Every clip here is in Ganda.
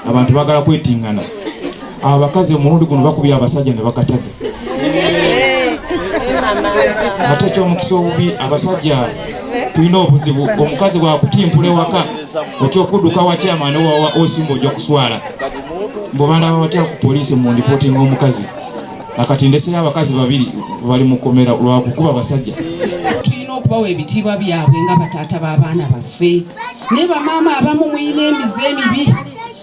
abantu bagala kwetingana. Abakazi omulundi guno bakubye abasajja ne bakataga. Ate ky'omukisa obubi abasajja tulina obuzibu. Omukazi bwakutimpula ewaka otya okudduka wa chairman osimba ojja kuswala. Bw'obalaba batya ku poliisi mu ndipootinga omukazi. Nakati ndesera abakazi babiri bali mu kkomera lwa kukuba abasajja. Tulina okubawa ebitiibwa byabwe nga bataata b'abaana baffe. Ne bamaama abamu muyina emize emibi.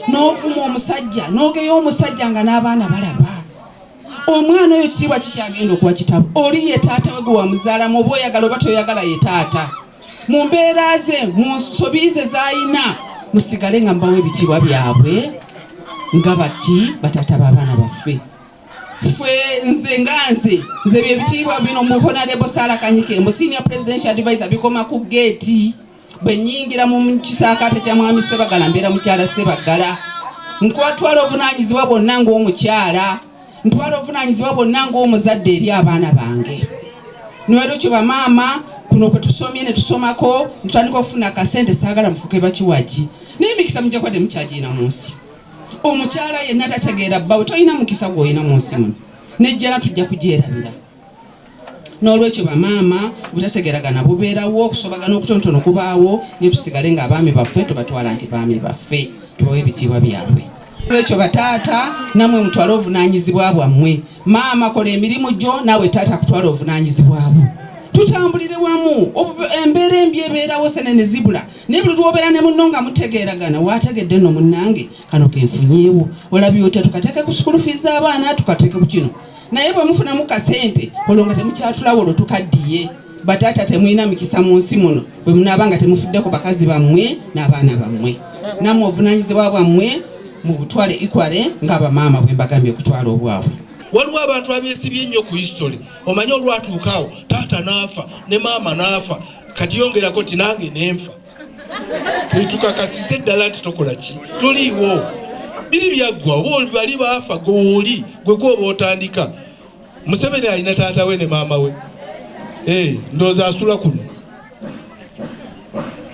N'ovuma omusajja n'ogeya omusajja nga n'abaana balaba. Omwana oyo kitiibwa kikyagenda okuwa kitabo. Oli ye taata we gwe wamuzaalamu oba oyagala oba toyagala ye taata. Mu mbeera ze mu nsobi ze z'ayina musigale nga mbawa ebitiibwa byabwe nga bati bataata b'abaana baffe. Fwe nze byebitiibwa bino mu Honorable Sarah Kanyike mu Senior Presidential Advisor bikoma ku gate bwe nyingira mu kisaakaate kya mwami Sebagala mbeera mukyala Sebagala. Nkwatwala obuvunaanyizibwa bwonna ng'omukyala, ntwala obuvunaanyizibwa bwonna ng'omuzadde eri abaana bange. Nolwekyo kyo bamaama kuno kwe tusomye ne tusomako ntandika okufuna akasente saagala mufuke bakiwagi n'emikisa mujja kwadde mukyagiina mu nsi. Omukyala yenna tategeera bbawe tolina mukisa gw'olina mu nsi muno nejjana tujja kugyerabira. N'olwekyo bamaama butategeeragana bubeerawo okusobagana okutonotono kubaawo ne tusigale nga abaami baffe tubatwala nti baami baffe tubawe ebitiibwa byabwe. N'olwekyo bataata namwe mutwale obuvunaanyizibwa bwammwe. Maama kola emirimu gyo naawe taata kutwala obuvunaanyizibwa bwo. Tutambulire wamu embeera embi ebeerawo sene ne zibula naye buli lwobeera ne munno nga mutegeeragana waategedde nno munnange kano kenfunyeewo olabye otya tukateeke ku school fees abaana tukateeke ku kino naye bwe mufunamu kasente olwo nga temukyatulawo olwo tukaddiye. Bataata temulina mikisa mu nsi muno bwe munaaba nga temufuddeko bakazi bammwe n'abaana bammwe. Nammwe obuvunaanyizibwa bwammwe mu butwale equale ng'abamaama bwe mbagambye okutwala obwabwe. Waliwo abantu abeesibye ennyo ku history. Omanyi olwatuukaawo taata n'afa ne maama n'afa kati yongerako nti nange n'enfa. Tetukakasize ddala nti tokola ki tuliiwo. Biri byaggwa oba bali baafa gw'oli gwe gwoba otandika. Museveni alina taata we ne maama we. Ndowooza asula kuno.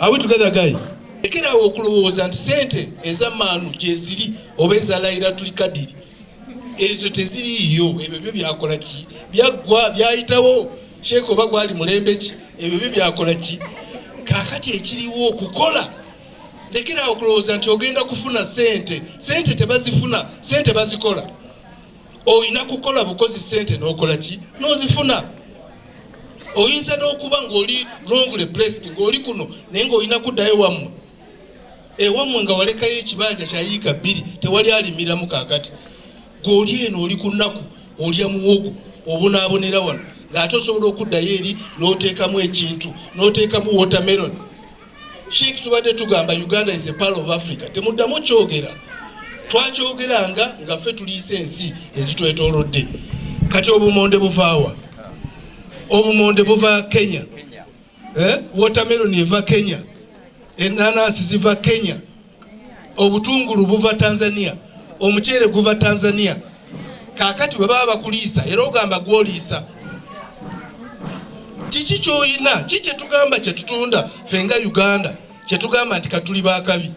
Are we together guys? Lekerawo okulowooza nti sente ez'amaanu gye ziri oba ezalayira tuli kadiri. Ezo teziriiyo ebyo byo byakola ki byaggwa byayitawo Sheeko oba gwali mulembe ki ebyo byo byakola ki kaakati ekiriwo okukola. Lekerawo okulowooza nti ogenda kufuna sente tebazifuna sente bazikola. Oyina kukola bukozi sente n'okola ki n'ozifuna. Oyinza n'okuba ng'oli wrongly placed ng'oli kuno naye ng'olina kuddayo wammwe ewammwe nga walekayo ekibanja kya yiika 2 tewali alimiramu kaakati. Goli eno oli ku nnaku olya muwogo obunaabonera wano ng'ate osobola okuddayo eri n'oteekamu ekintu n'oteekamu watermelon. Sheikh tubadde tugamba Uganda is a pearl of Africa. Temuddamu kyogera. Twakyogeranga nga ffe tuliisa ensi ezitwetoolodde. Kati obumonde buvaawa? Obumonde buva Kenya. Watermelon eva Kenya. Enanasi ziva Kenya. Obutungulu buva Tanzania. Omukyere guva Tanzania. Kaakati bwe baba bakuliisa era ogamba gwoliisa. Kiki ky'olina? Kiki kye tugamba kye tutunda ffe nga Uganda kye tugamba nti katuli baakabi?